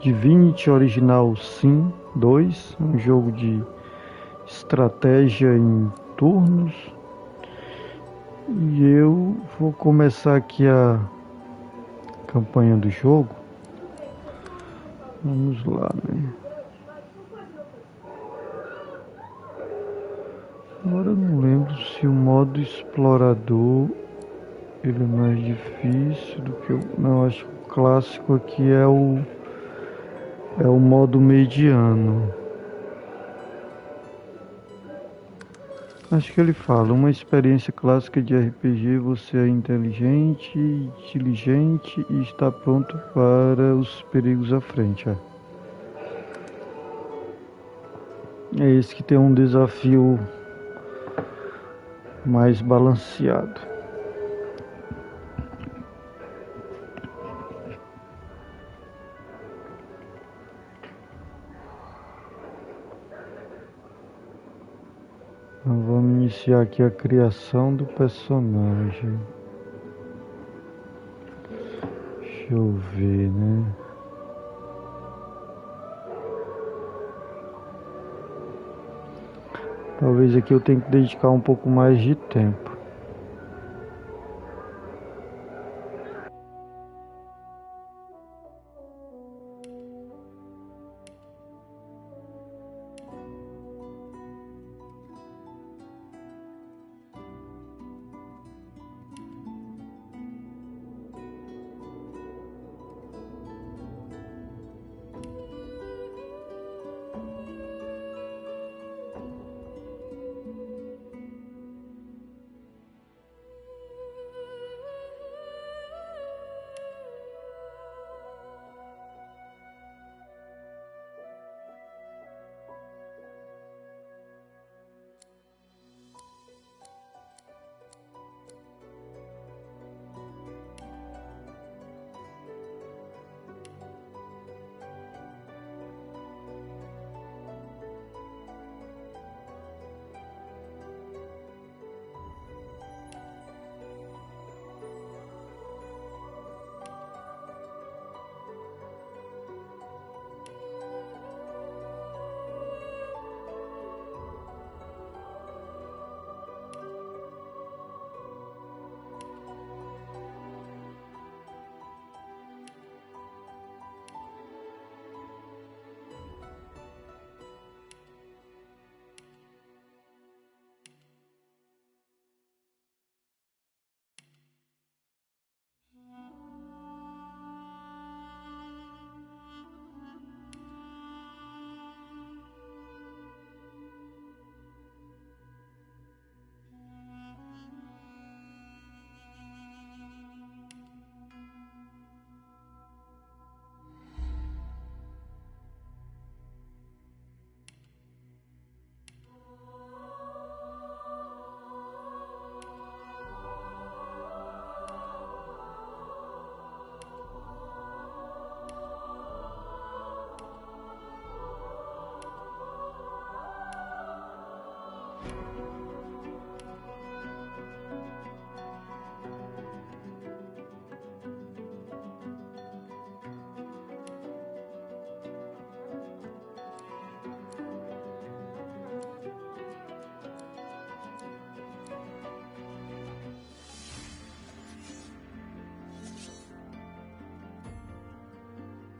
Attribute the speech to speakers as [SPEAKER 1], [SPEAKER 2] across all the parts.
[SPEAKER 1] Divinity original Sim 2, um jogo de estratégia em turnos. E eu vou começar aqui a campanha do jogo. Vamos lá, né? Agora eu não lembro se o modo explorador ele é mais difícil do que o... Não, acho que o clássico aqui é o modo mediano. Acho que ele fala, uma experiência clássica de RPG, você é inteligente, diligente e está pronto para os perigos à frente. É esse que tem um desafio mais balanceado. Então, vamos iniciar aqui a criação do personagem. Deixa eu ver, né? Talvez aqui eu tenha que dedicar um pouco mais de tempo.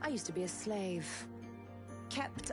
[SPEAKER 2] I used to be a slave. Kept...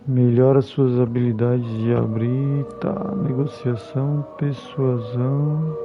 [SPEAKER 1] Melhora suas habilidades de abrir, tá? Negociação, persuasão.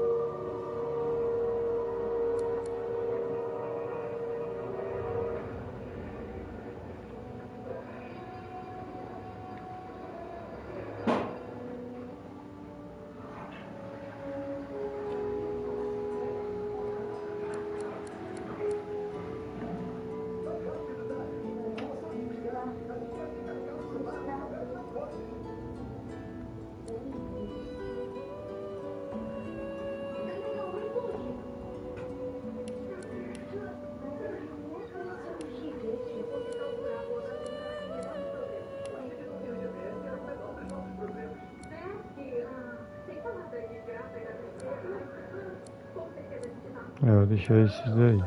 [SPEAKER 1] Vou deixar esses daí.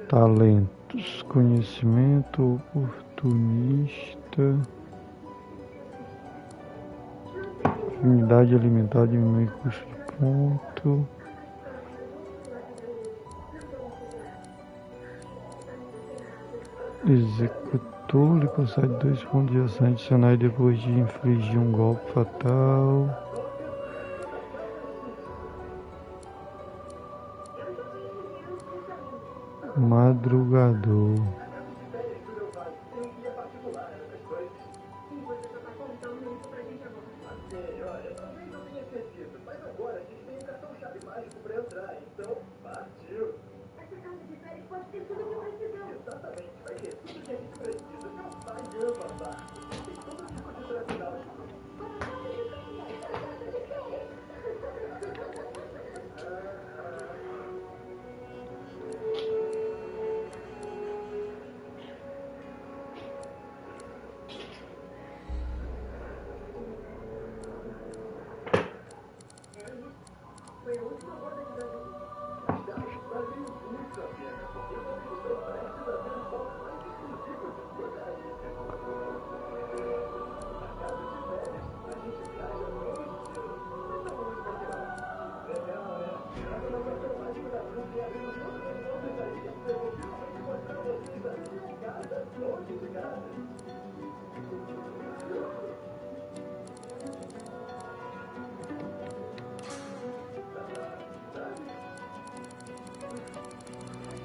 [SPEAKER 1] Talentos, conhecimento, oportunista, unidade alimentar, diminui custo de ponto. Executor, lhe concede 2 pontos de ação adicionais depois de infligir um golpe fatal. Madrugador.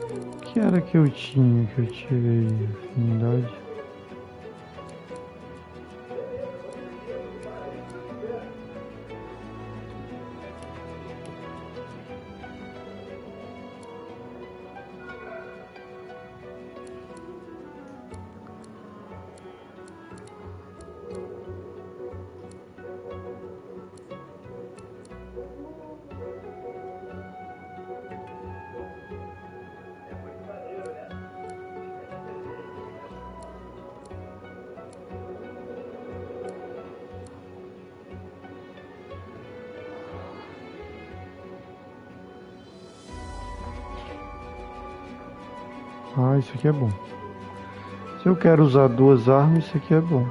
[SPEAKER 1] O que era que eu tinha que eu tirei? Afinidade. Ah, isso aqui é bom. Se eu quero usar 2 armas, isso aqui é bom.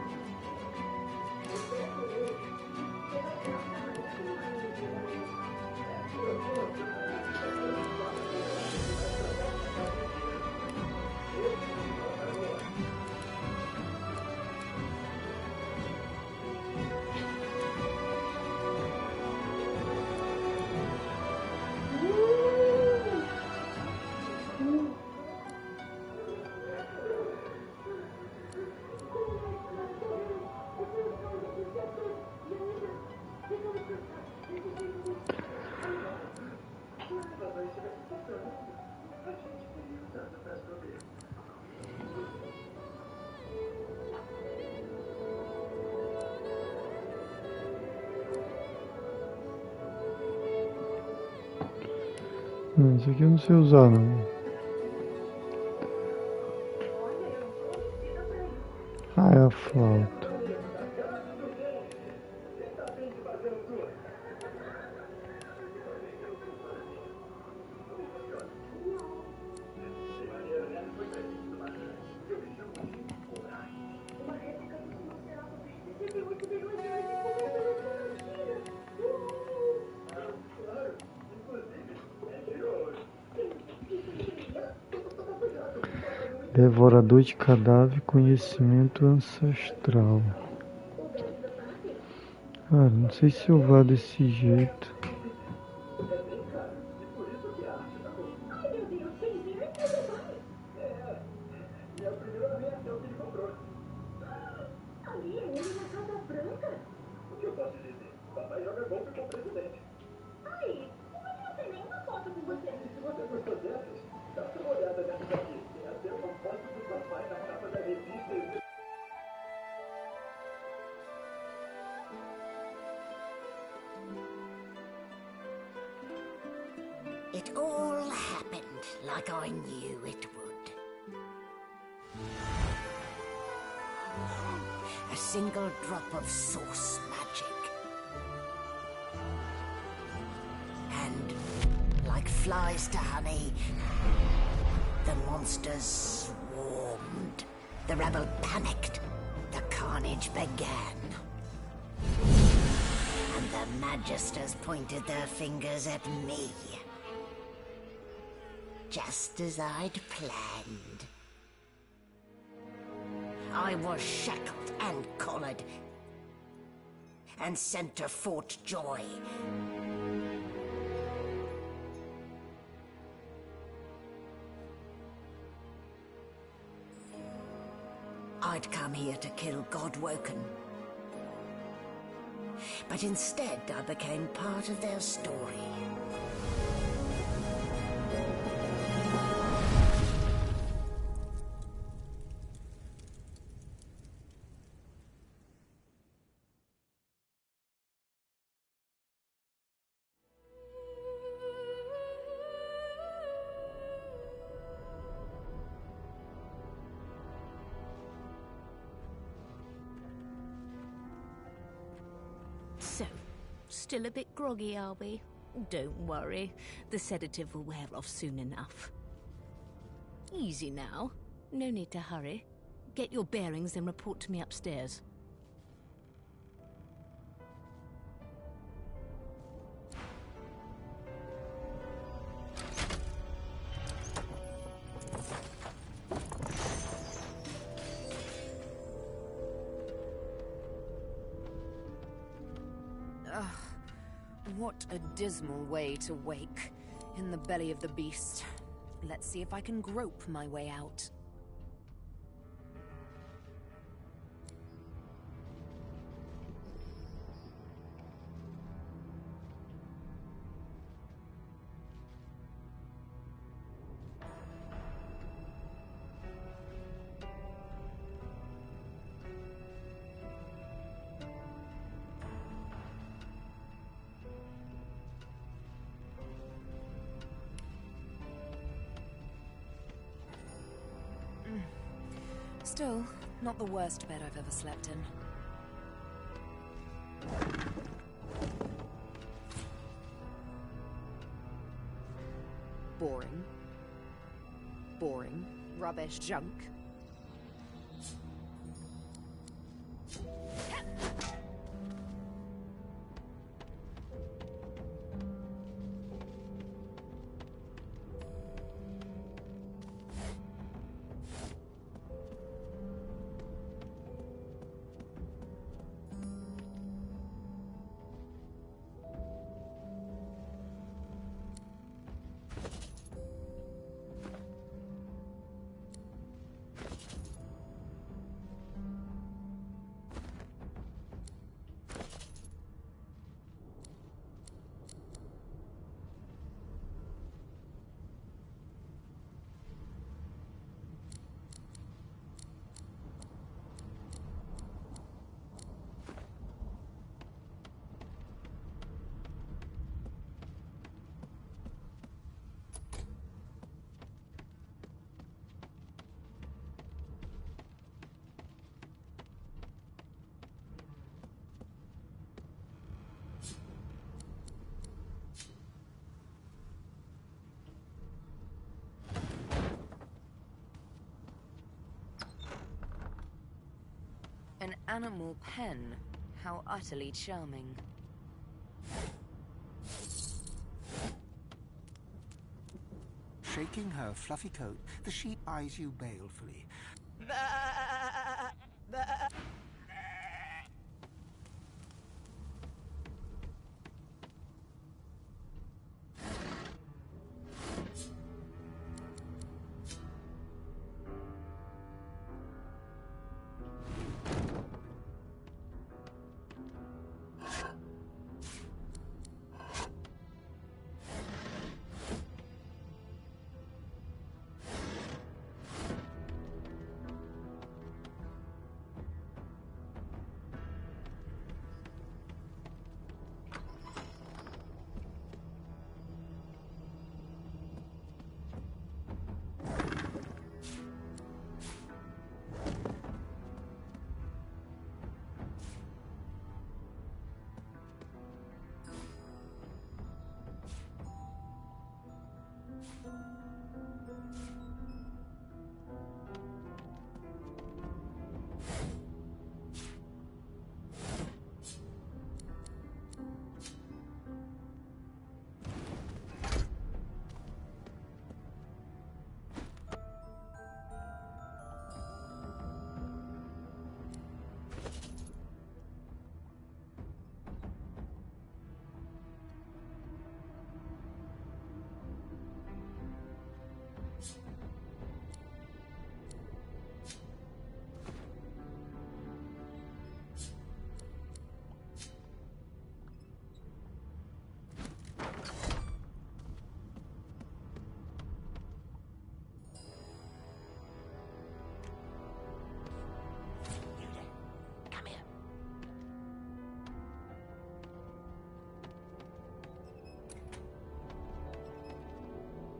[SPEAKER 1] Isso aqui eu não sei usar, não. Ah, é a flauta. Devorador de cadáver, conhecimento ancestral. Cara, não sei se eu vá desse jeito.
[SPEAKER 3] It all happened like I knew it would. A single drop of source magic. And, like flies to honey, the monsters swarmed. The rebel panicked. The carnage began. And the magisters pointed their fingers at me. Just as I'd planned. I was shackled and collared, and sent to Fort Joy. I'd come here to kill Godwoken. But instead I became part of their story.
[SPEAKER 4] So, still a bit groggy, are we? Don't worry, the sedative will wear off soon enough. Easy now, no need to hurry. Get your bearings, then report to me upstairs.
[SPEAKER 5] What a dismal way to wake, in the belly of the beast. Let's see if I can grope my way out. Still, not the worst bed I've ever slept in. Boring. Boring. Rubbish. Junk. An animal pen. How utterly charming.
[SPEAKER 6] Shaking her fluffy coat, the sheep eyes you balefully.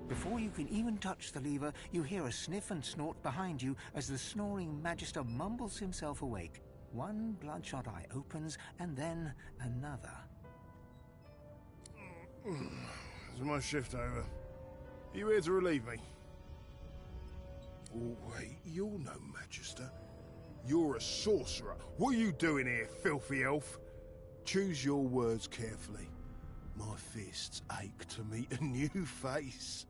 [SPEAKER 6] Before you can even touch the lever, you hear a sniff and snort behind you as the snoring Magister mumbles himself awake. One bloodshot eye opens, and then another.
[SPEAKER 7] Is my shift over? Are you here to relieve me? Oh, wait, you're no Magister. You're a sorcerer. What are you doing here, filthy elf? Choose your words carefully. My fists ache to meet a new face.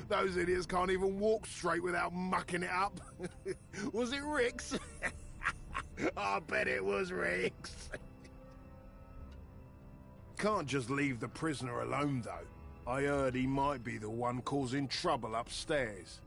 [SPEAKER 7] Those idiots can't even walk straight without mucking it up. Was it Rick's? I bet it was Rick's. Can't just leave the prisoner alone, though. I heard he might be the one causing trouble upstairs.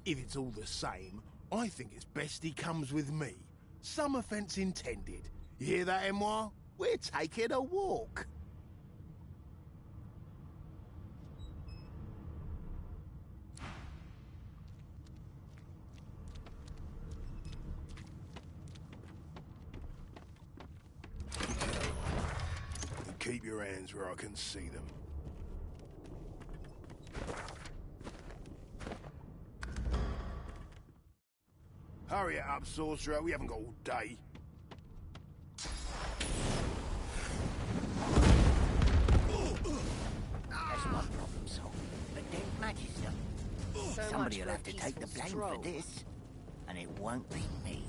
[SPEAKER 7] If it's all the same, I think it's best he comes with me. Some offence intended. You hear that, Emoire? We're taking a walk. And keep your hands where I can see them. Hurry it up, sorcerer. We haven't got all day.
[SPEAKER 3] That's my problem solved. But then, Magister, somebody will have to take the blame for this. And it won't be me.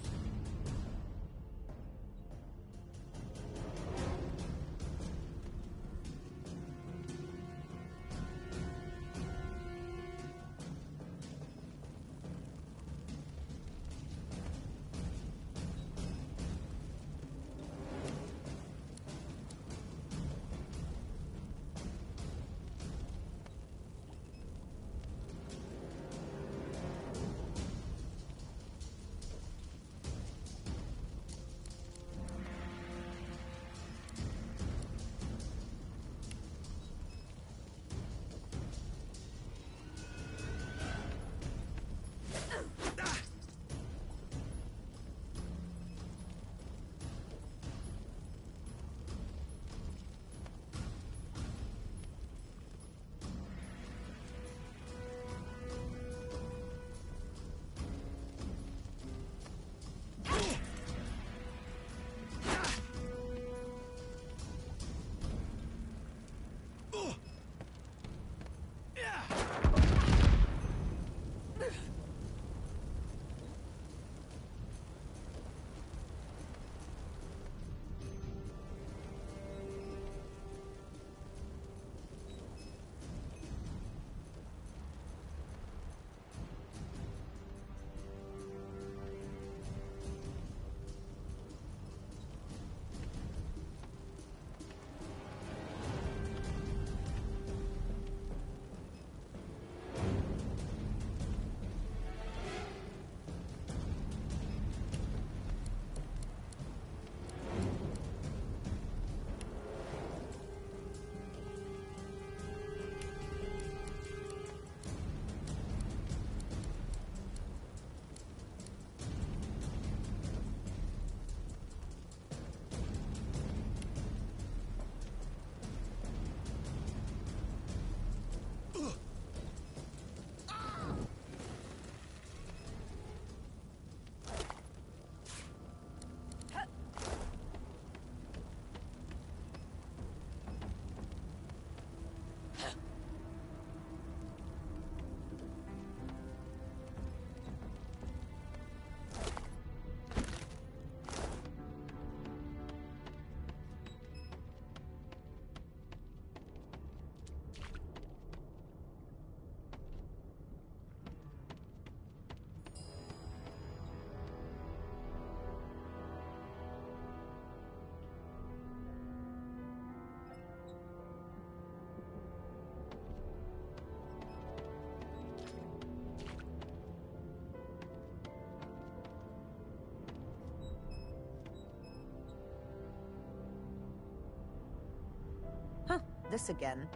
[SPEAKER 5] this again.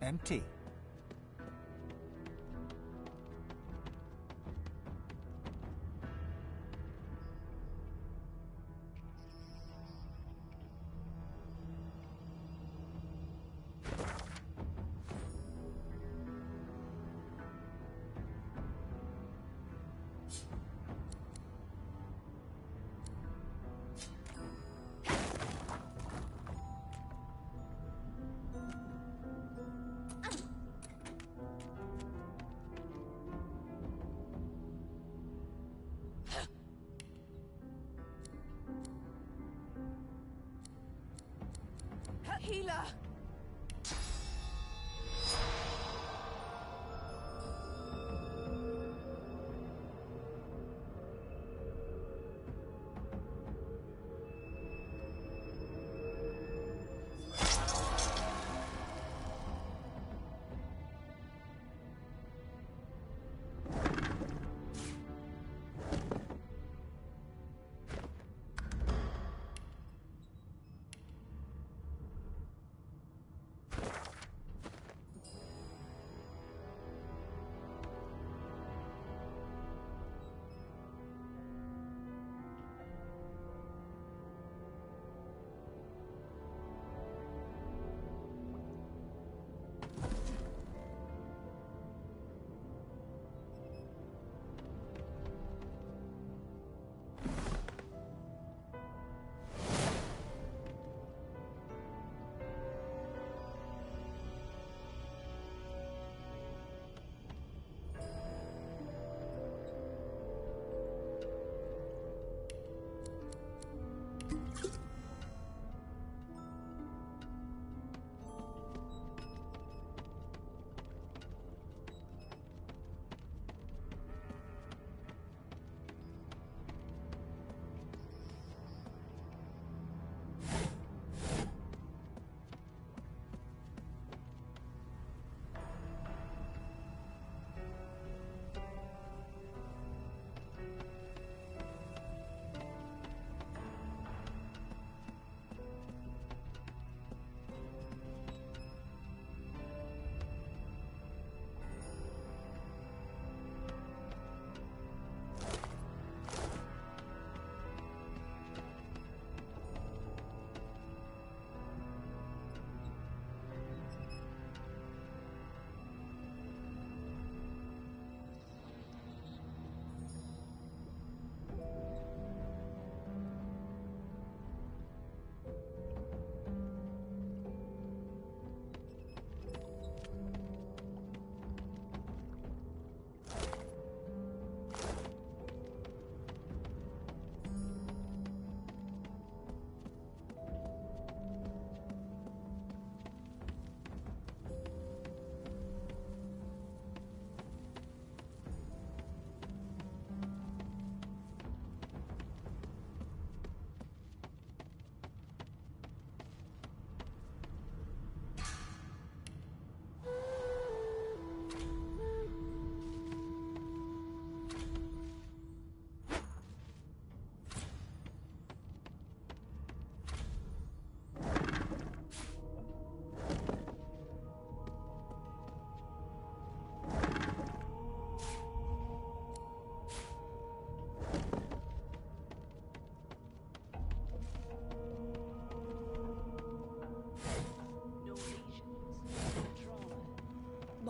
[SPEAKER 6] Empty.
[SPEAKER 5] Healer!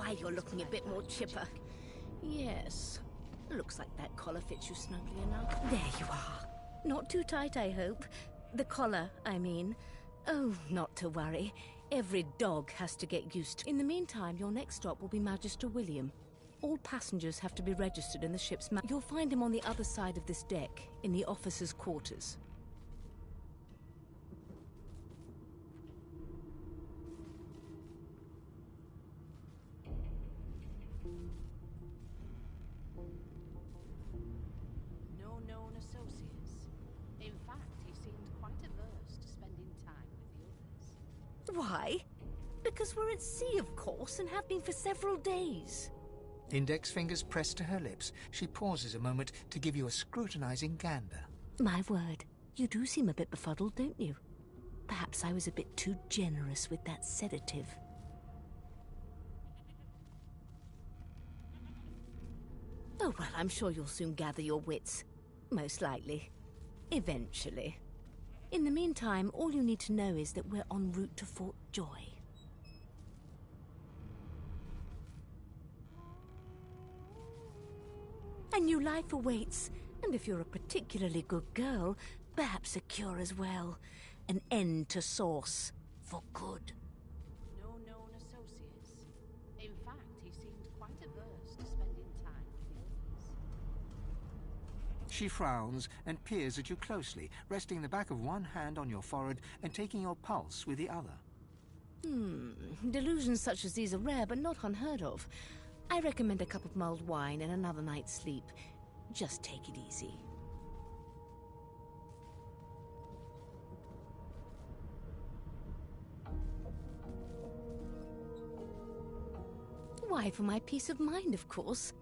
[SPEAKER 4] why you're looking a bit more chipper. Yes. Looks like that collar fits you snugly enough. There you are. Not too tight, I hope. The collar, I mean. Oh, not to worry. Every dog has to get used to. In the meantime, your next stop will be Magister William. All passengers have to be registered in the ship's map. You'll find him on the other side of this deck, in the officers' quarters.
[SPEAKER 8] No known associates. In fact, he seemed quite averse to spending time with the others.
[SPEAKER 4] Why? Because we're at sea, of course, and have been for several days.
[SPEAKER 6] Index fingers pressed to her lips, she pauses a moment to give you a scrutinizing gander.
[SPEAKER 4] My word, you do seem a bit befuddled, don't you? Perhaps I was a bit too generous with that sedative. Oh, well, I'm sure you'll soon gather your wits. Most likely. Eventually. In the meantime, all you need to know is that we're en route to Fort Joy. A new life awaits, and if you're a particularly good girl, perhaps a cure as well. An end to Source. For good.
[SPEAKER 8] No known associates. In fact, he seemed quite averse to spending time with the others.
[SPEAKER 6] She frowns and peers at you closely, resting the back of one hand on your forehead and taking your pulse with the other.
[SPEAKER 4] Delusions such as these are rare, but not unheard of. I recommend a cup of mulled wine and another night's sleep. Just take it easy. Why, for my peace of mind, of course.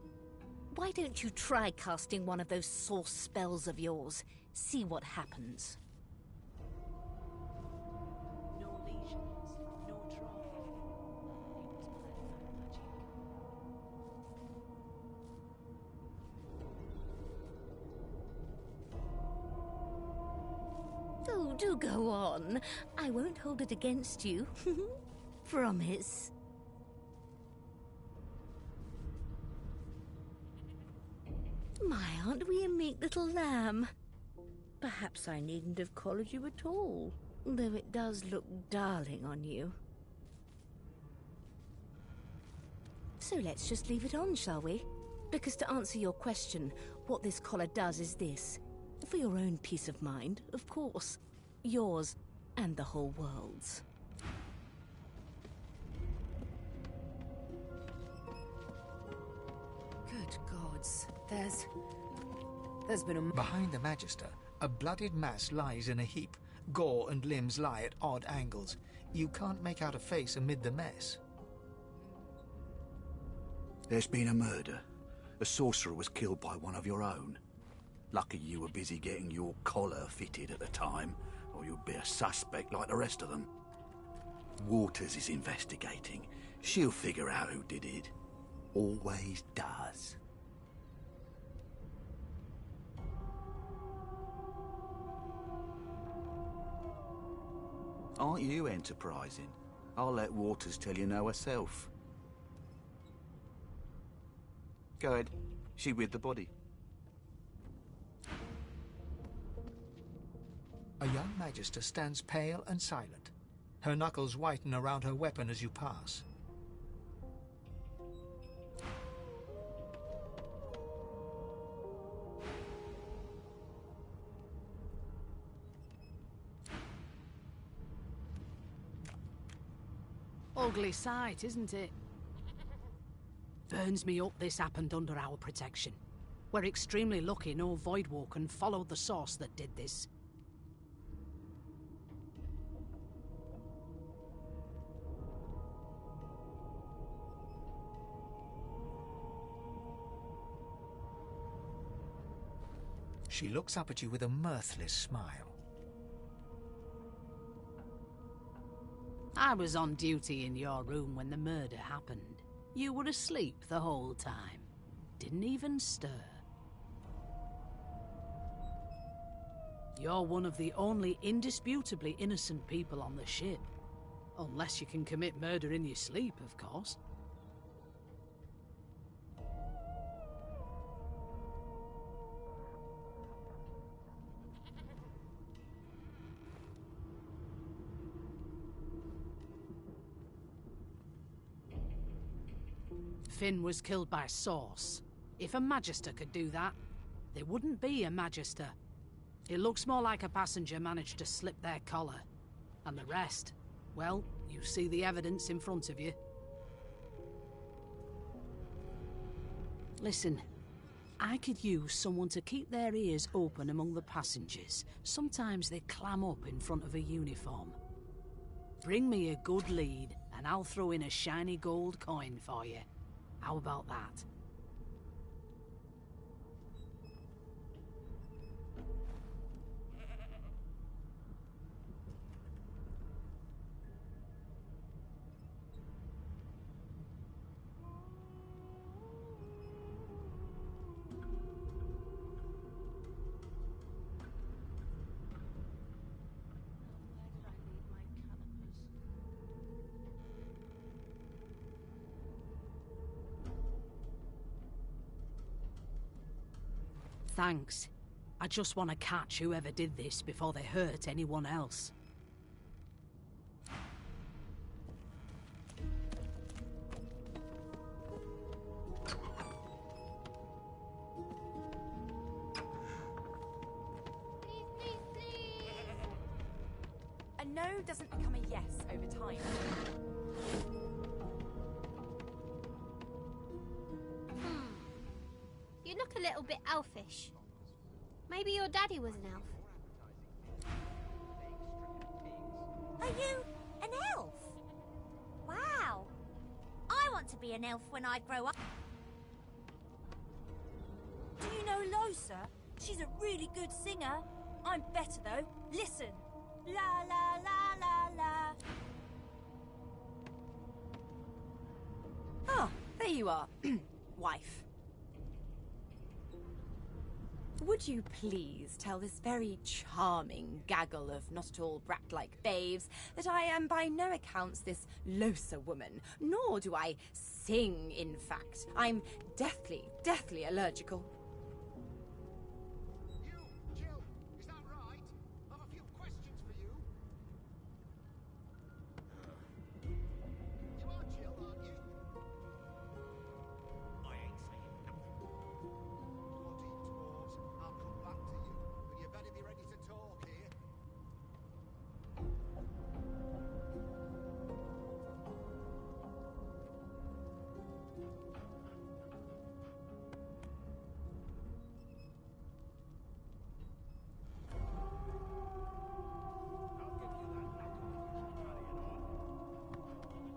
[SPEAKER 4] Why don't you try casting one of those source spells of yours? See what happens.
[SPEAKER 8] No lesions, no trauma. It was perfect magic.
[SPEAKER 4] Oh, do go on. I won't hold it against you. Promise. My, aren't we a meek little lamb? Perhaps I needn't have collared you at all, though it does look darling on you. So let's just leave it on, shall we? Because to answer your question, what this collar does is this. For your own peace of mind, of course. Yours and the whole world's.
[SPEAKER 5] Good gods. There's been a...
[SPEAKER 6] Behind the Magister, a bloodied mass lies in a heap. Gore and limbs lie at odd angles. You can't make out a face amid the mess.
[SPEAKER 9] There's been a murder. A sorcerer was killed by one of your own. Lucky you were busy getting your collar fitted at the time, or you'd be a suspect like the rest of them. Waters is investigating. She'll figure out who did it. Always does. Aren't you enterprising? I'll let Waters tell you no herself. Go ahead. She with the body.
[SPEAKER 6] A young Magister stands pale and silent. Her knuckles whiten around her weapon as you pass.
[SPEAKER 8] Ugly sight, isn't it? Burns me up this happened under our protection. We're extremely lucky no Voidwalker followed the source that did this.
[SPEAKER 6] She looks up at you with a mirthless smile.
[SPEAKER 8] I was on duty in your room when the murder happened. You were asleep the whole time. Didn't even stir. You're one of the only indisputably innocent people on the ship. Unless you can commit murder in your sleep, of course. Finn was killed by Source. If a Magister could do that, there wouldn't be a Magister. It looks more like a passenger managed to slip their collar. And the rest, well, you see the evidence in front of you. Listen, I could use someone to keep their ears open among the passengers. Sometimes they clam up in front of a uniform. Bring me a good lead, and I'll throw in a shiny gold coin for you. How about that? Thanks. I just want to catch whoever did this before they hurt anyone else.
[SPEAKER 10] A no doesn't become a yes over time.
[SPEAKER 11] You look a little bit elfish. Maybe your daddy was an elf.
[SPEAKER 12] Are you an elf? Wow. I want to be an elf when I grow up. Do you know Losa? She's a really good singer. I'm better though. Listen. La la la la la.
[SPEAKER 10] Ah, there you are. Wife. Would you please tell this very charming gaggle of not-at-all brat-like babes that I am by no accounts this Losa woman, nor do I sing, in fact. I'm deathly, deathly allergical.
[SPEAKER 13] You, Jill, is that right? I've a few questions for you. You are Jill, aren't you? I ain't saying nothing. Bloody twat. I'll come back to you, but you better be ready to talk here.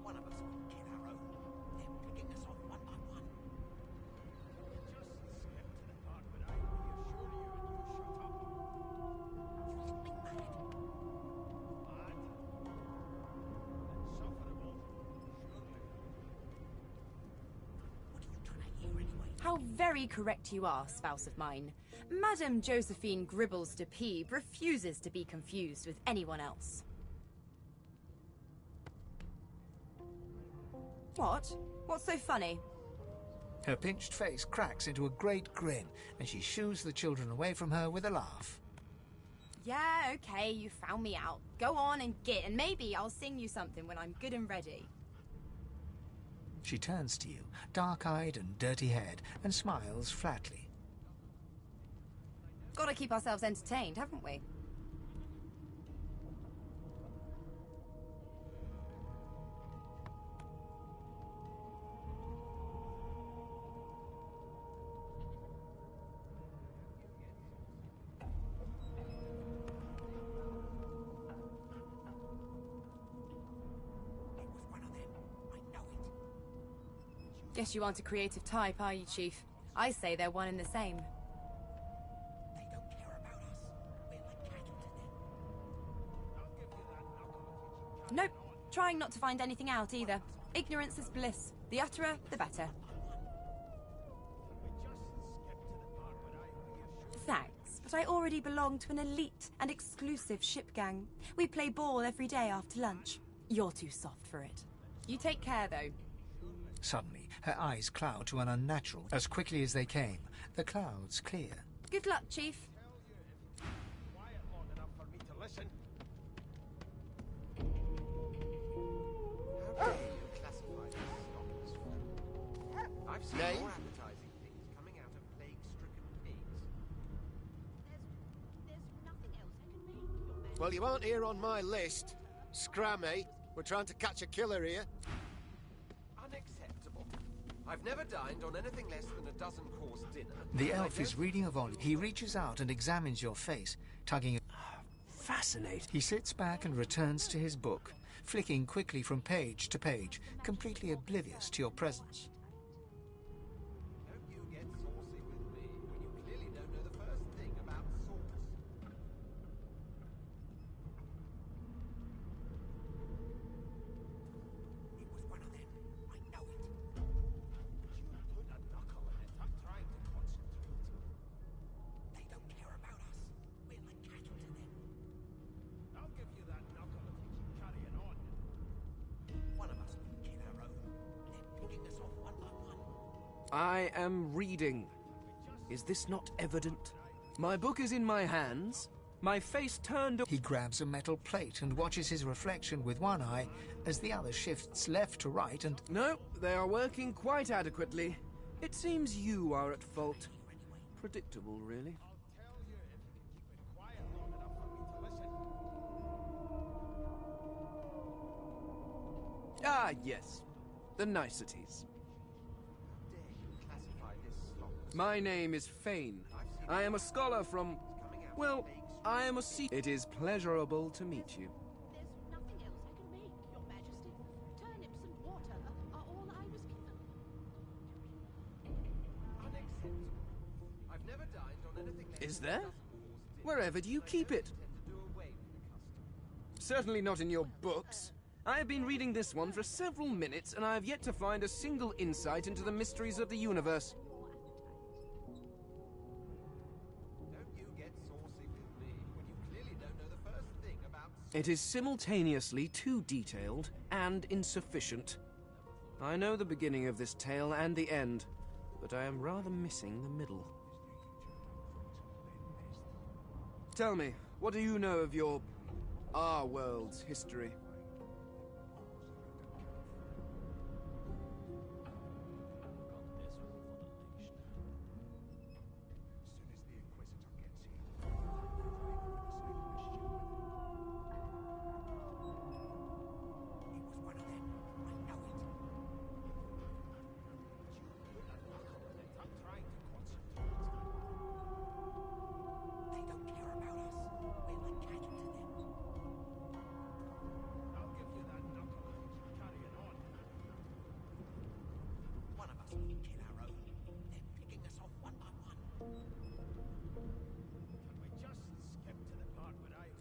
[SPEAKER 13] One of us will kill our own. They're picking us off one by one. Just skip to the part where I reassure you and you shut up. You think me mad? Mad? Insufferable, surely.
[SPEAKER 3] What are you trying to hear anyway?
[SPEAKER 10] How very correct you are, spouse of mine. Madame Josephine Gribbles de Peeb refuses to be confused with anyone else. What? What's so funny?
[SPEAKER 6] Her pinched face cracks into a great grin, and she shoos the children away from her with a laugh.
[SPEAKER 10] Yeah, okay, you found me out. Go on and git, and maybe I'll sing you something when I'm good and ready.
[SPEAKER 6] She turns to you, dark-eyed and dirty-haired, and smiles flatly.
[SPEAKER 10] Gotta keep ourselves entertained, haven't we?
[SPEAKER 3] It was one of them. I know it.
[SPEAKER 10] Guess you aren't a creative type, are you, Chief? I say they're one and the same.
[SPEAKER 3] They don't care about us. We're like cattle to them.
[SPEAKER 13] I'll give you that knock on the kitchen.
[SPEAKER 10] Nope, trying not to find anything out either. Ignorance is bliss. The utterer, the better.
[SPEAKER 13] We just skip to the part where I reassure
[SPEAKER 10] Thanks, but I already belong to an elite and exclusive ship gang. We play ball every day after lunch. You're too soft for it. You take care, though.
[SPEAKER 6] Suddenly, her eyes cloud to an unnatural. As quickly as they came, the clouds clear.
[SPEAKER 10] Good luck, Chief.
[SPEAKER 13] quiet long enough for me to listen. How dare you classify this stock as food?
[SPEAKER 14] Name?
[SPEAKER 13] More appetizing things coming out of plague-stricken pigs.
[SPEAKER 11] There's nothing else I can make, Your Majesty.
[SPEAKER 14] Well, you aren't here on my list. Scrammy. We're trying to catch a killer here.
[SPEAKER 13] Unacceptable. I've never dined on anything less than a dozen-course dinner.
[SPEAKER 6] The
[SPEAKER 13] and I
[SPEAKER 6] elf is
[SPEAKER 13] don't-
[SPEAKER 6] reading a volume. He reaches out and examines your face, tugging.
[SPEAKER 15] Fascinating.
[SPEAKER 6] He sits back and returns to his book, flicking quickly from page to page, completely oblivious to your presence.
[SPEAKER 13] Don't you get saucy with me when you clearly don't know the first thing about sauce.
[SPEAKER 3] It was one of them. I know it.
[SPEAKER 13] You put a knuckle in it. I'm trying to concentrate.
[SPEAKER 3] They don't care about us. We're like cattle to them.
[SPEAKER 13] I'll give you that knuckle if you keep carrying on.
[SPEAKER 3] One of us will kill our own. They're picking us off one by one.
[SPEAKER 15] I am reading. Is this not evident? My book is in my hands. My face turned.
[SPEAKER 6] He grabs a metal plate and watches his reflection with one eye as the other shifts left to right and...
[SPEAKER 15] No, they are working quite adequately. It seems you are at fault. Predictable, really.
[SPEAKER 13] I'll tell you if you can keep it quiet long enough for me to listen.
[SPEAKER 15] Ah, yes. The niceties.
[SPEAKER 13] How dare you classify this slop as
[SPEAKER 15] My name is Fane. I am a scholar from... Well, I am a sea... It is pleasurable to meet you.
[SPEAKER 11] There's nothing else I can make, Your Majesty. Turnips and water are all I was given.
[SPEAKER 13] unacceptable? I've never dined on anything less
[SPEAKER 15] Is
[SPEAKER 13] than a
[SPEAKER 15] there?
[SPEAKER 13] dozen-course dinner.
[SPEAKER 15] Wherever do you keep it?
[SPEAKER 13] I intend to do away with the custom.
[SPEAKER 15] Certainly not in your books. I have been reading this one for several minutes, and I have yet to find a single insight into the mysteries of the universe.
[SPEAKER 13] Don't you get saucy with me when you clearly don't know the first thing about
[SPEAKER 15] It is simultaneously too detailed and insufficient. I know the beginning of this tale and the end, but I am rather missing the middle. Tell me, what do you know of our world's history?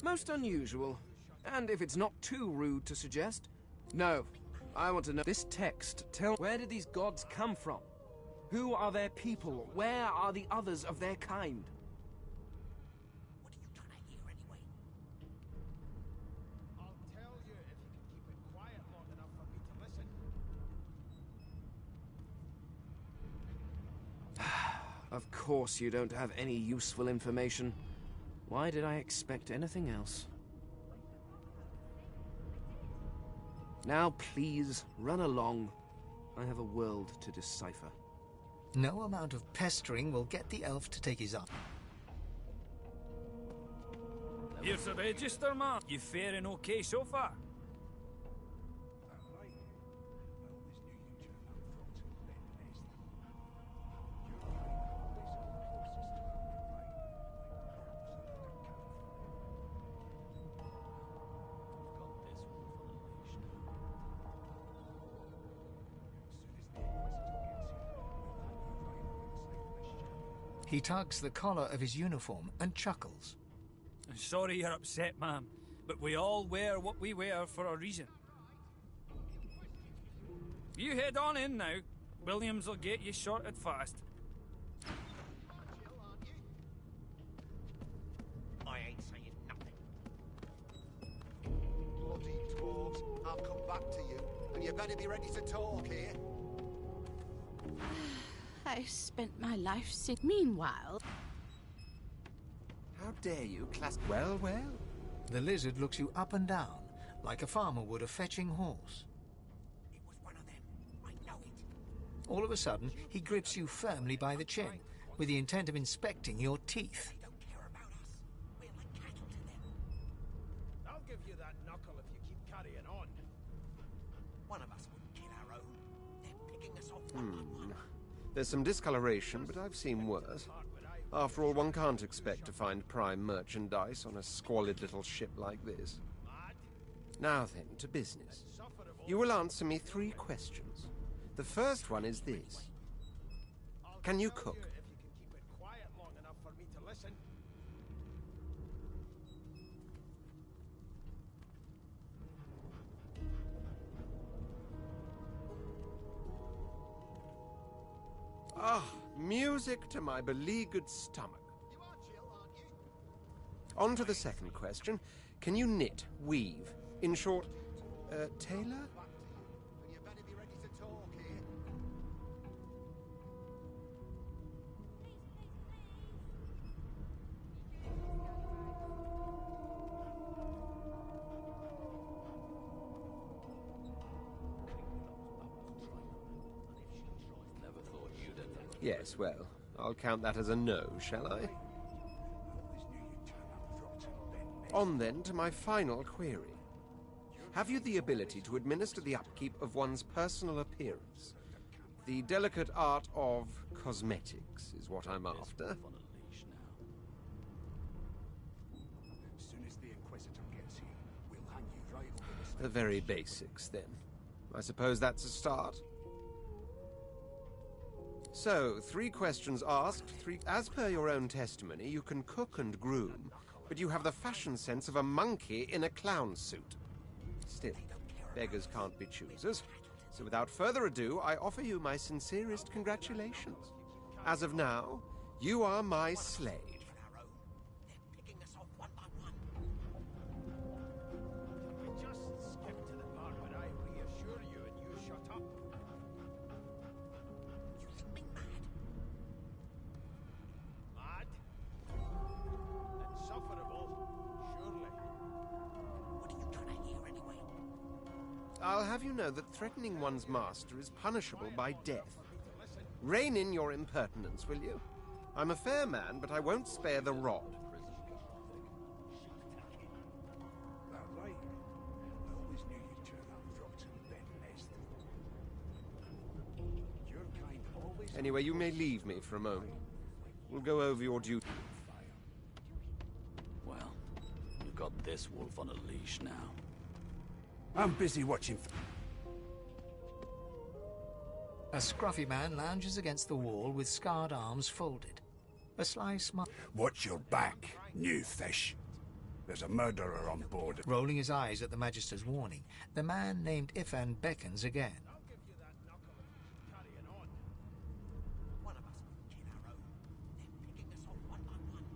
[SPEAKER 15] Most unusual. And if it's not too rude to suggest... No, I want to know... This text, where did these gods come from? Who are their people? Where are the others of their kind?
[SPEAKER 3] What are you trying to hear anyway?
[SPEAKER 13] I'll tell you if you can keep it quiet long enough for me to listen.
[SPEAKER 15] Of course you don't have any useful information. Why did I expect anything else? Now, please, run along. I have a world to decipher.
[SPEAKER 6] No amount of pestering will get the elf to take his arm.
[SPEAKER 16] Here's the register, man. You faring okay so far?
[SPEAKER 6] He tugs the collar of his uniform and chuckles.
[SPEAKER 16] Sorry you're upset, ma'am, but we all wear what we wear for a reason. You head on in now. Williams will get you sorted fast.
[SPEAKER 3] I ain't saying nothing.
[SPEAKER 14] Bloody dwarves. I'll come back to you. And you better be ready to talk here.
[SPEAKER 8] I spent my life sick. Meanwhile...
[SPEAKER 13] How dare you class... Well, well.
[SPEAKER 6] The lizard looks you up and down, like a farmer would a fetching horse.
[SPEAKER 3] It was one of them. I know it.
[SPEAKER 6] All of a sudden, he grips you firmly by the chin, with the intent of inspecting your teeth.
[SPEAKER 13] I'll give you that knuckle if you keep carrying on.
[SPEAKER 14] One of us wouldn't kill our own. They're picking us off one by one.
[SPEAKER 17] There's some discoloration, but I've seen worse. After all, one can't expect to find prime merchandise on a squalid little ship like this. Now then, to business. You will answer me 3 questions. The first one is this. Can you cook?
[SPEAKER 13] If you can keep it quiet long enough for me to listen.
[SPEAKER 17] Ah, music to my beleaguered stomach. On to the second question. Can you knit, weave? In short, tailor?
[SPEAKER 14] And you better be ready to talk here.
[SPEAKER 17] Yes, well, I'll count that as a no, shall I? On then to my final query. Have you the ability to administer the upkeep of one's personal appearance? The delicate art of cosmetics is what I'm after.
[SPEAKER 9] As soon as the Inquisitor gets here, we'll hang you right over
[SPEAKER 17] The very basics, then. I suppose that's a start. So, 3 questions asked, 3... As per your own testimony, you can cook and groom, but you have the fashion sense of a monkey in a clown suit. Still, beggars can't be choosers. So without further ado, I offer you my sincerest congratulations. As of now, you are my slave.
[SPEAKER 14] Picking us off one by one.
[SPEAKER 13] We just skip to the part where I reassure you and you shut up.
[SPEAKER 14] You think me mad?
[SPEAKER 13] Mad? Insufferable, surely.
[SPEAKER 14] What are you trying to hear anyway?
[SPEAKER 17] I'll have you know that threatening one's master is punishable by death. Rein in your impertinence, will you? I'm a fair man, but I won't spare the rod.
[SPEAKER 9] That right? I always knew you'd turn up rotten, Ben Nest. Your kind always...
[SPEAKER 17] Anyway, you may leave me for a moment. We'll go over your duty.
[SPEAKER 18] Well, you've got this wolf on a leash now.
[SPEAKER 9] I'm busy watching...
[SPEAKER 6] A scruffy man lounges against the wall with scarred arms folded. A sly smile.
[SPEAKER 9] Watch your back, new fish. There's a murderer on board.
[SPEAKER 6] Rolling his eyes at the Magister's warning, the man named Ifan beckons again.
[SPEAKER 14] One of us wouldn't kill our own. They're picking us off one by one.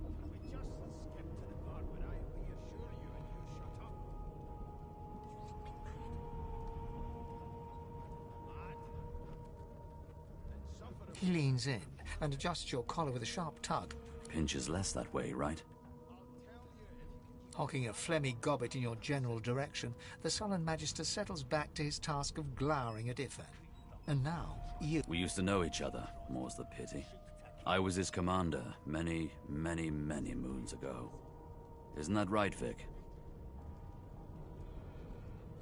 [SPEAKER 13] We just skip to the part where I reassure you and you shut up.
[SPEAKER 14] You think me mad?
[SPEAKER 13] Mad? Insufferable.
[SPEAKER 6] He leans in and adjusts your collar with a sharp tug,
[SPEAKER 18] Pinches less that way, right?
[SPEAKER 6] hocking a phlegmy gobbet in your general direction. The sullen Magister settles back to his task of glowering at Ifan. And now, you...
[SPEAKER 18] We used to know each other, more's the pity. I was his commander many, many, many moons ago. Isn't that right, Vic?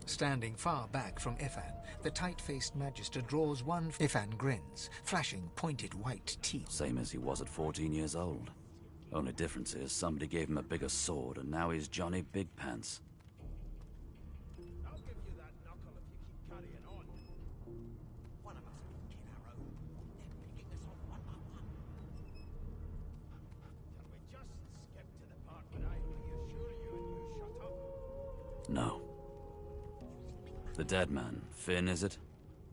[SPEAKER 6] Standing far back from Ifan, the tight-faced Magister draws one... Ifan grins, flashing pointed white teeth.
[SPEAKER 18] Same as he was at 14 years old. Only difference is somebody gave him a bigger sword, and now he's Johnny Big Pants.
[SPEAKER 13] I'll give you that knuckle if you keep carrying on.
[SPEAKER 14] One of us wouldn't kill our own. They're picking us off one by one.
[SPEAKER 13] Can we just skip to the part where I reassure you and you shut up?
[SPEAKER 18] No. The dead man, Finn, is it?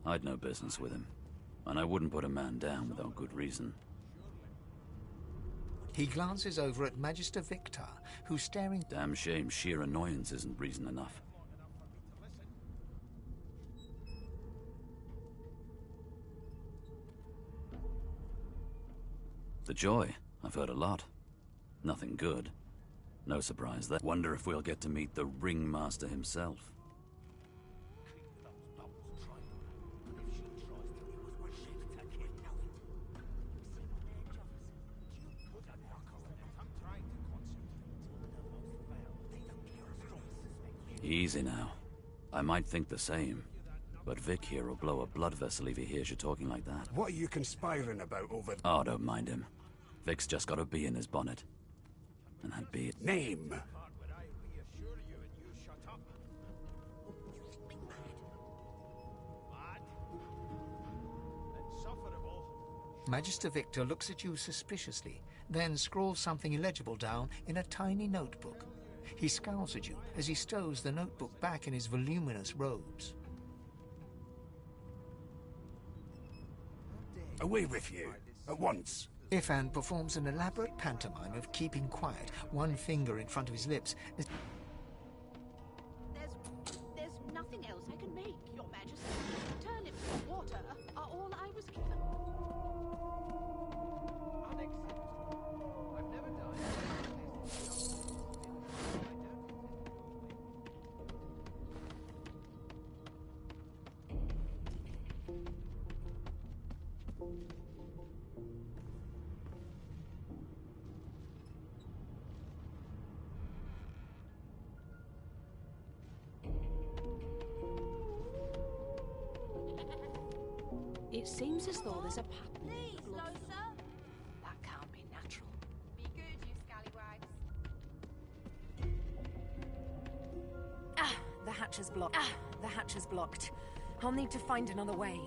[SPEAKER 18] I'd no business with him. And I wouldn't put a man down without good reason.
[SPEAKER 6] He glances over at Magister Victor, who's staring...
[SPEAKER 18] Damn shame sheer annoyance isn't reason enough. The joy, I've heard a lot. Nothing good. No surprise there. Wonder if we'll get to meet the ringmaster himself. Easy now. I might think the same, but Vic here will blow a blood vessel if he hears you talking like that.
[SPEAKER 13] What are you conspiring about over there?
[SPEAKER 18] Oh, don't mind him. Vic's just got a bee in his bonnet. And that bee...
[SPEAKER 13] Name!
[SPEAKER 6] Magister Victor looks at you suspiciously, then scrawls something illegible down in a tiny notebook. He scowls at you as he stows the notebook back in his voluminous robes.
[SPEAKER 13] Away with you, at once.
[SPEAKER 6] Ifan performs an elaborate pantomime of keeping quiet, one finger in front of his lips.
[SPEAKER 8] There's nothing else I can make, Your Majesty. Turnips and water are all I was given.
[SPEAKER 17] I've never died.
[SPEAKER 8] It seems as though there's a pattern.
[SPEAKER 12] Please, Losa.
[SPEAKER 8] That can't be natural.
[SPEAKER 12] Be good, you scallywags.
[SPEAKER 5] The hatch is blocked. The hatch is blocked. I'll need to find another way.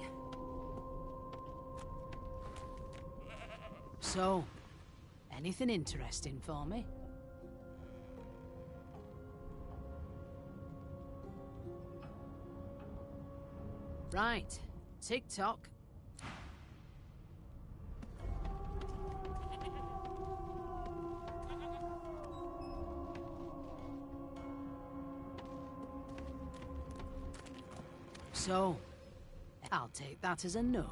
[SPEAKER 8] So, anything interesting for me? Right. Tick-tock. So, I'll take that as a no.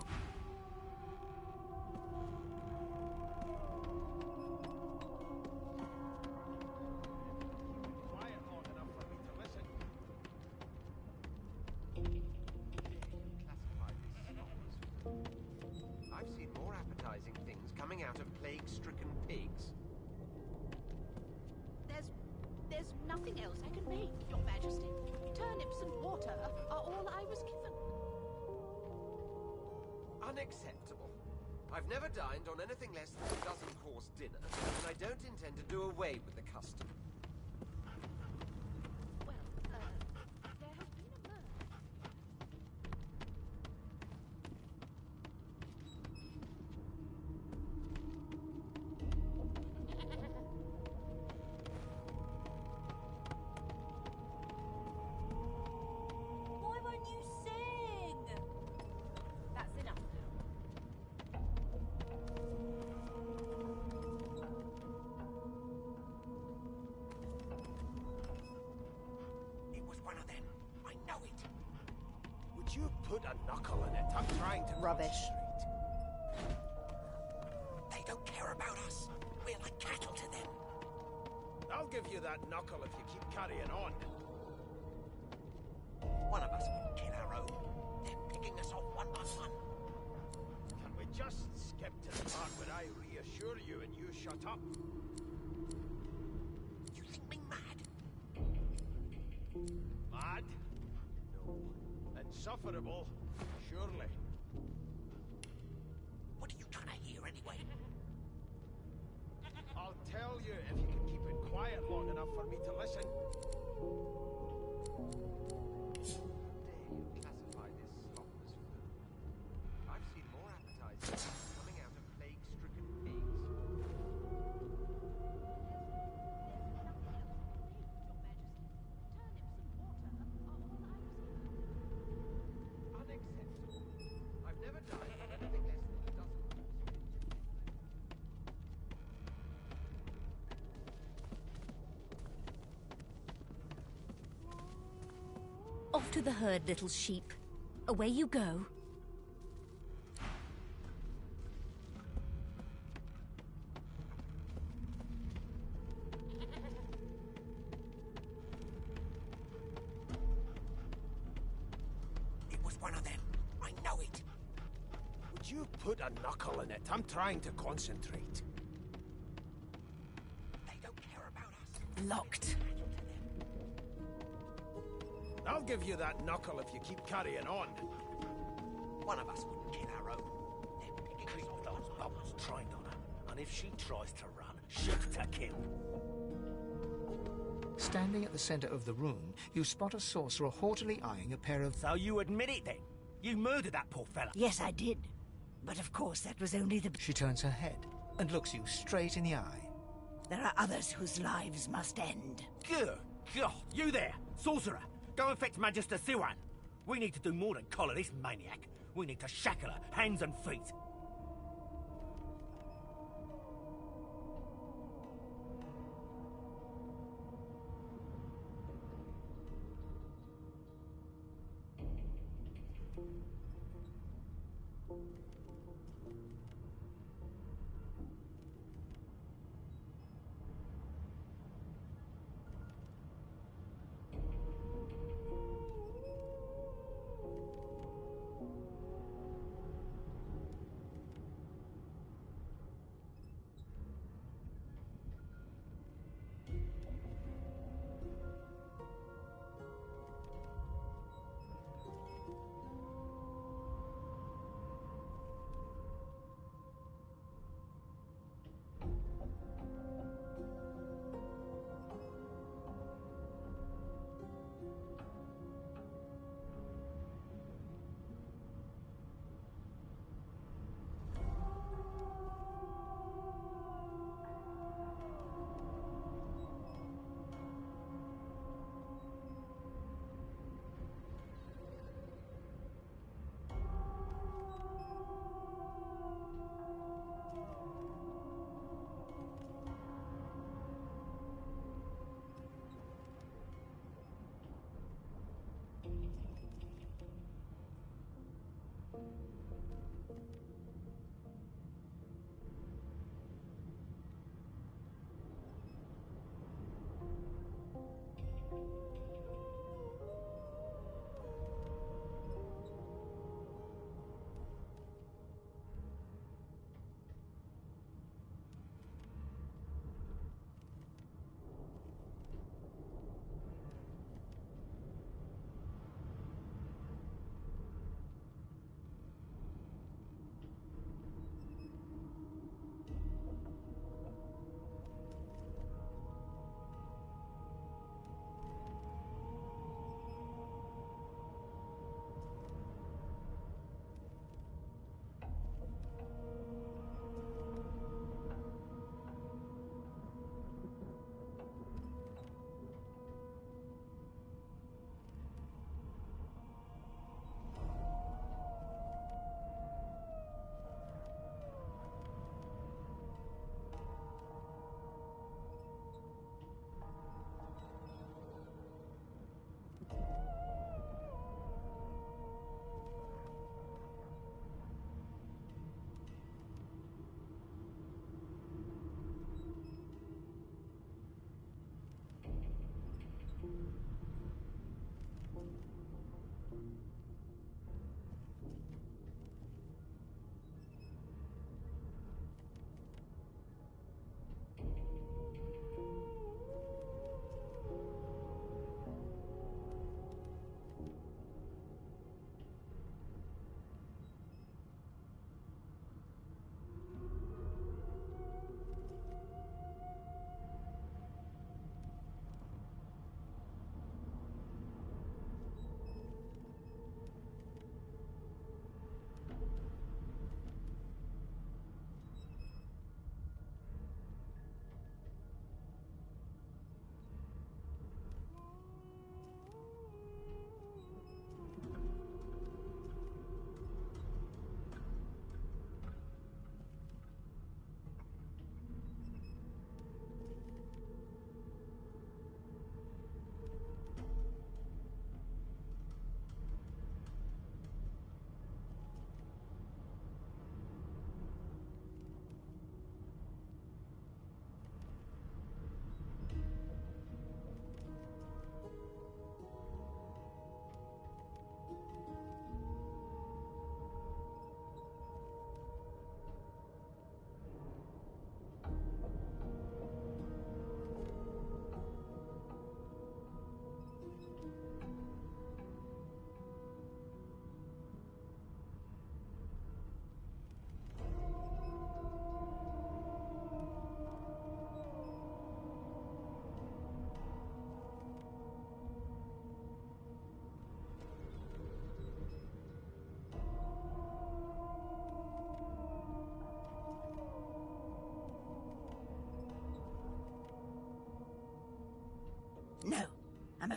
[SPEAKER 17] I've seen more appetizing things coming out of plague-stricken pigs.
[SPEAKER 8] There's nothing else I can make, Your Majesty. Turnips and water are all I was given.
[SPEAKER 17] Unacceptable. I've never dined on anything less than a dozen-course dinner, and I don't intend to do away with the custom.
[SPEAKER 8] There has been a murder.
[SPEAKER 12] Why won't you sing? That's enough now.
[SPEAKER 14] It was one of them. I know it.
[SPEAKER 13] Would you put a knuckle in it? I'm trying to...
[SPEAKER 5] Rubbish.
[SPEAKER 14] They don't care about us. We're like cattle to them.
[SPEAKER 13] I'll give you that knuckle if you keep carrying on.
[SPEAKER 14] One of us wouldn't kill our own. They're picking us off one by one.
[SPEAKER 13] Can we just skip to the part where I reassure you and you shut up?
[SPEAKER 14] You think me mad?
[SPEAKER 13] Mad? No. Insufferable? Surely.
[SPEAKER 14] What are you trying to hear anyway?
[SPEAKER 13] I'll tell you if you can keep it quiet long enough for me to listen.
[SPEAKER 17] Classify this slop as food. I've seen more appetizing things coming out of plague-stricken pigs. Unacceptable. I've never dined on anything less than a dozen.
[SPEAKER 4] Off to the herd, little sheep. Away you go.
[SPEAKER 14] It was one of them. I know it.
[SPEAKER 13] Would you put a knuckle in it? I'm trying to concentrate.
[SPEAKER 14] They don't care about us.
[SPEAKER 5] Locked.
[SPEAKER 13] I'll give you that knuckle if you keep carrying on.
[SPEAKER 14] One of us wouldn't kill our own.
[SPEAKER 19] Keep those bolts trained on her, and if she tries to run, shoot to kill.
[SPEAKER 6] Standing at the center of the room, you spot a sorcerer haughtily eyeing a pair of...
[SPEAKER 19] So you admit it then? You murdered that poor fella?
[SPEAKER 3] Yes, I did. But of course, that was only the...
[SPEAKER 6] She turns her head and looks you straight in the eye.
[SPEAKER 3] There are others whose lives must end.
[SPEAKER 19] Good God! You there, sorcerer! Go and fetch Magister Siwan. We need to do more than collar this maniac. We need to shackle her, hands and feet.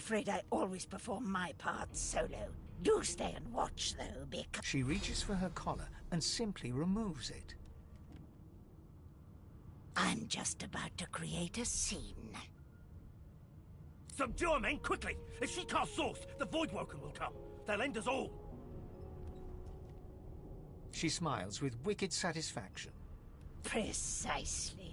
[SPEAKER 20] afraid I always perform my part solo. Do stay and watch, though, because...
[SPEAKER 6] She reaches for her collar and simply removes it.
[SPEAKER 20] I'm just about to create a scene.
[SPEAKER 19] Subdue her, men, quickly! If she can't source, the Voidwoken will come. They'll end us all.
[SPEAKER 6] She smiles with wicked satisfaction.
[SPEAKER 20] Precisely.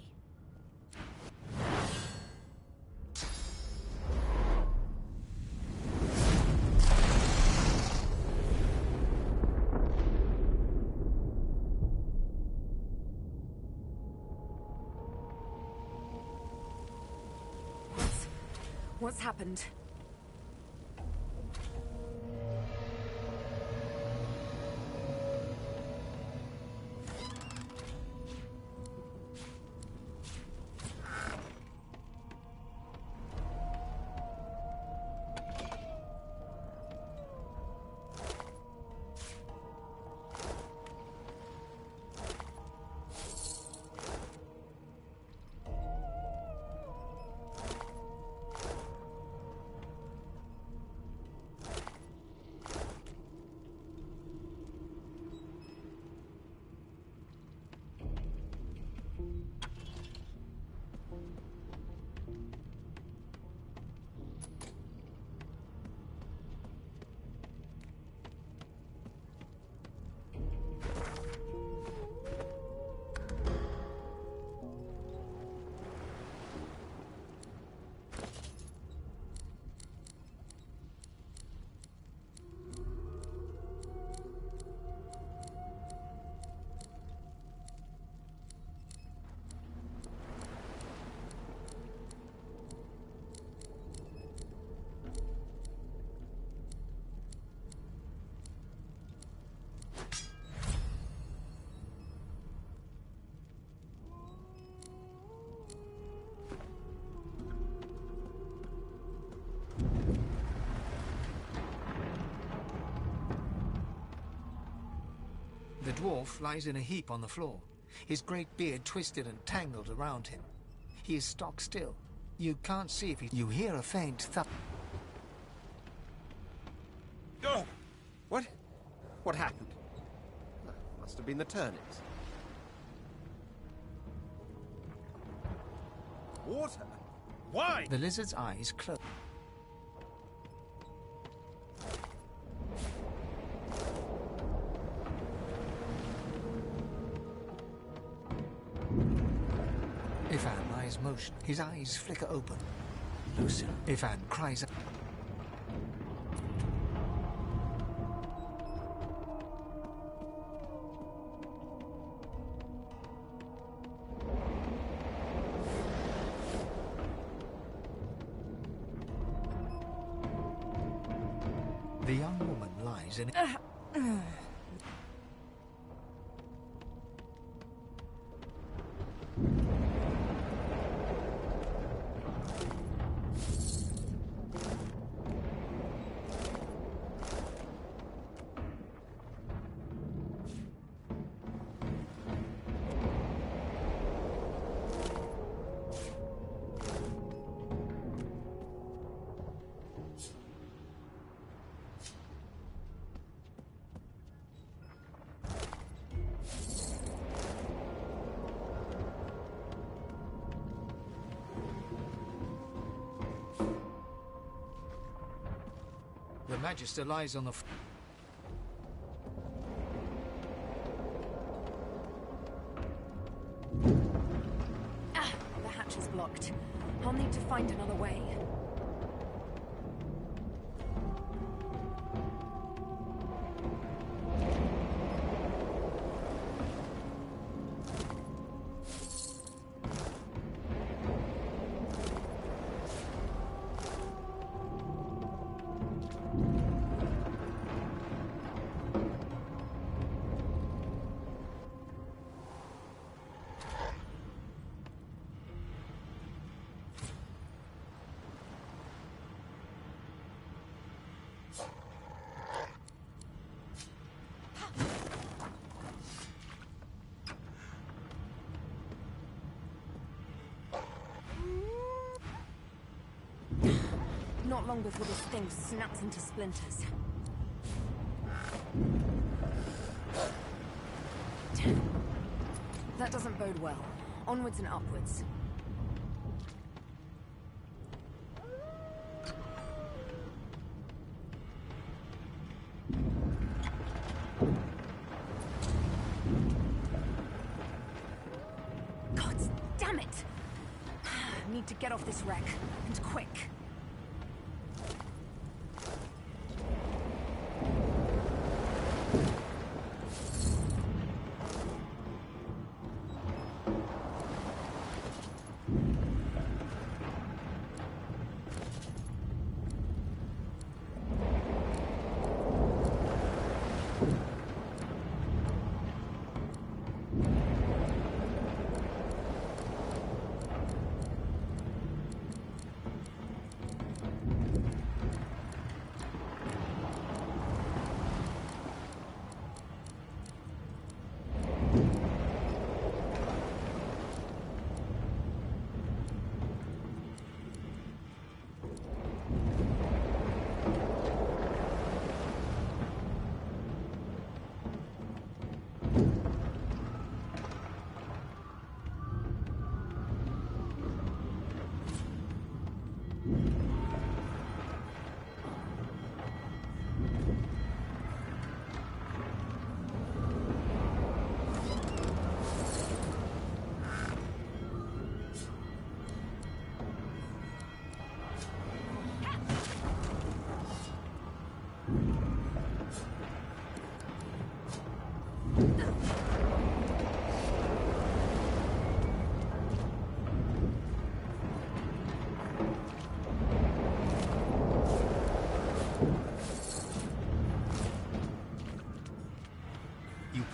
[SPEAKER 5] What's happened?
[SPEAKER 6] The dwarf lies in a heap on the floor, his great beard twisted and tangled around him. He is stock still. You can't see if he... You hear a faint thud.
[SPEAKER 17] Oh! What? What happened? Must have been the turnips. Water? Why?
[SPEAKER 6] The lizard's eyes close. Ifan lies motion. His eyes flicker open. Loosen. Ifan cries out. The young woman lies in... The Magister lies on the floor.
[SPEAKER 5] The hatch is blocked. I'll need to find another way. long before this thing snaps into splinters. That doesn't bode well. Onwards and upwards. God damn it! Need to get off this wreck, and quick.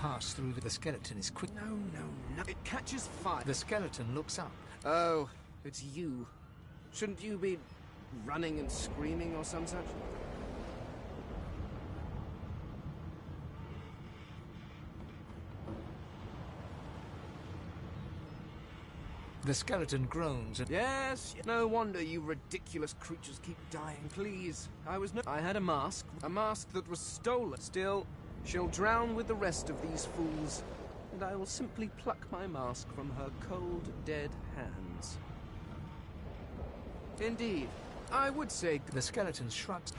[SPEAKER 6] Pass through the skeleton is quick.
[SPEAKER 15] No. It catches fire.
[SPEAKER 6] The skeleton looks up.
[SPEAKER 15] Oh, it's you. Shouldn't you be running and screaming or some such?
[SPEAKER 6] The skeleton groans and...
[SPEAKER 15] Yes, no wonder you ridiculous creatures keep dying. Please, I had a mask that was stolen. Still, she'll drown with the rest of these fools, and I will simply pluck my mask from her cold, dead hands. Indeed, I would say...
[SPEAKER 6] The skeleton shrugs.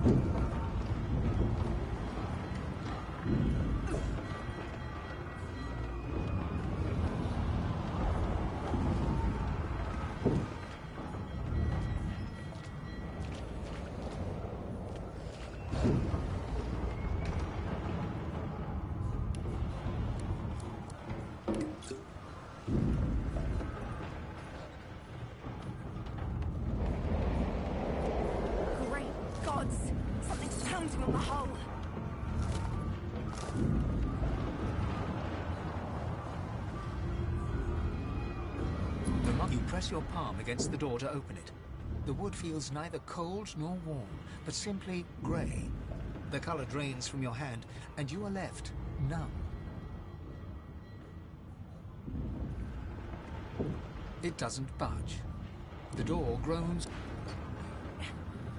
[SPEAKER 5] Great gods! Something's pounding on the hull!
[SPEAKER 6] You press your palm against the door to open it. The wood feels neither cold nor warm, but simply grey. The colour drains from your hand, and you are left numb. It doesn't budge. The door groans.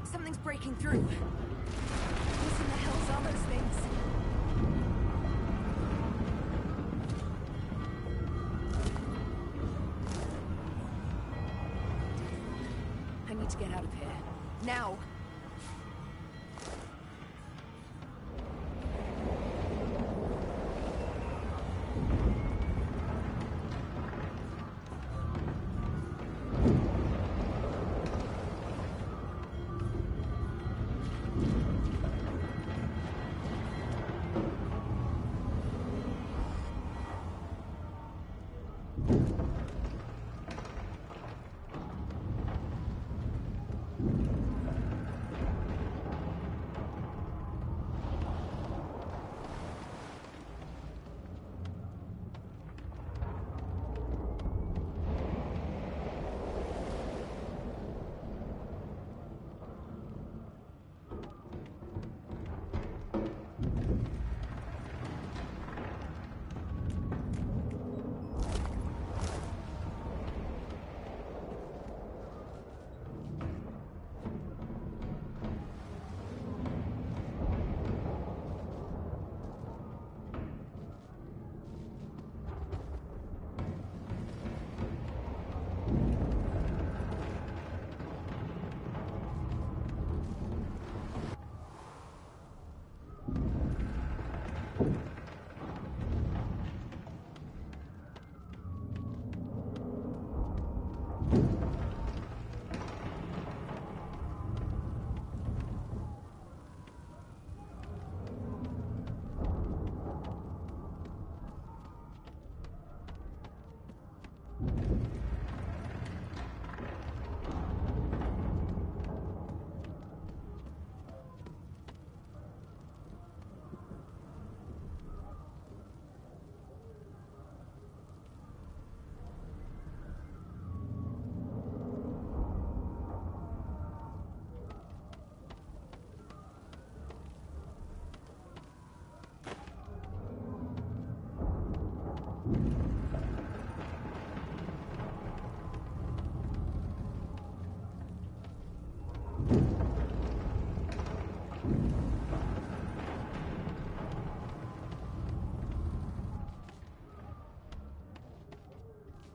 [SPEAKER 5] Something's breaking through. What in the hells are those things? I need to get out of here. Now!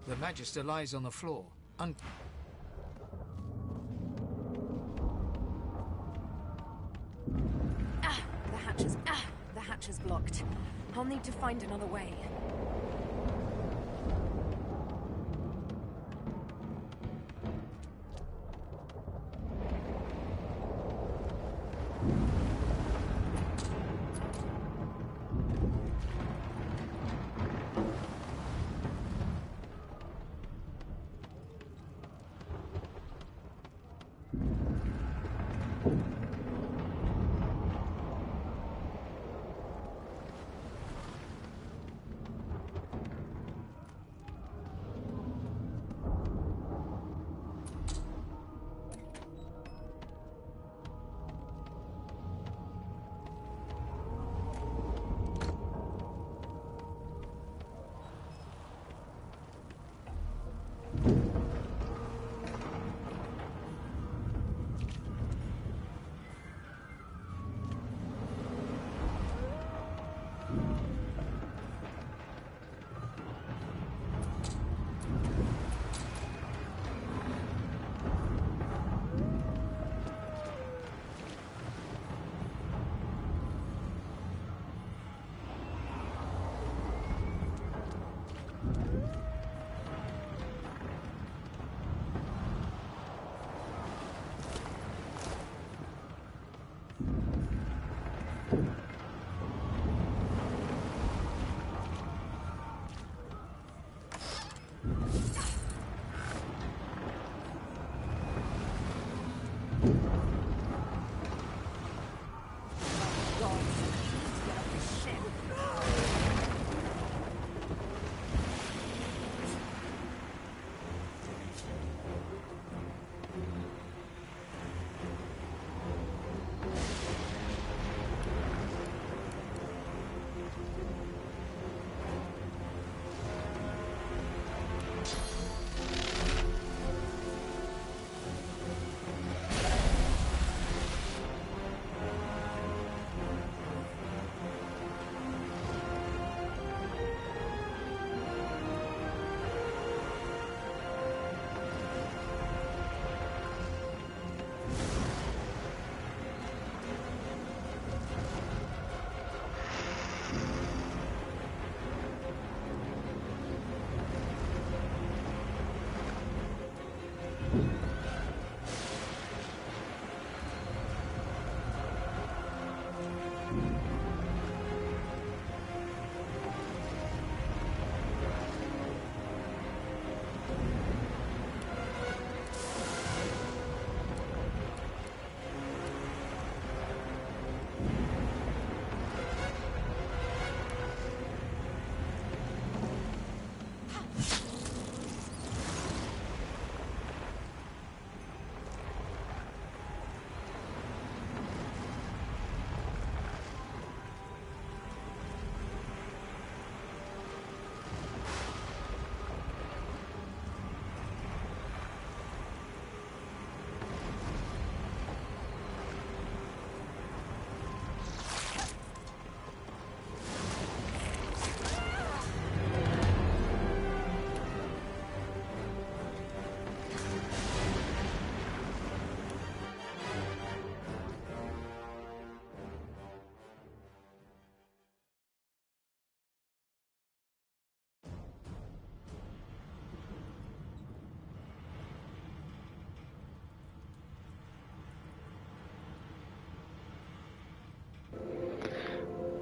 [SPEAKER 6] The Magister lies on the floor.
[SPEAKER 5] The hatch is blocked. I'll need to find another way.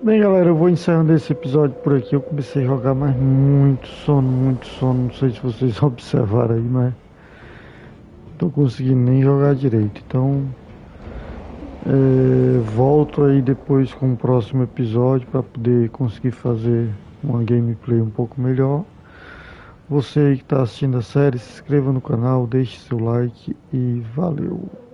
[SPEAKER 1] Bem, galera, eu vou encerrando esse episódio por aqui. Eu comecei a jogar, mas muito sono. Não sei se vocês observaram aí, mas não tô conseguindo nem jogar direito. Então, volto aí depois com o próximo episódio para poder conseguir fazer uma gameplay um pouco melhor. Você aí que está assistindo a série, se inscreva no canal, deixe seu like e valeu!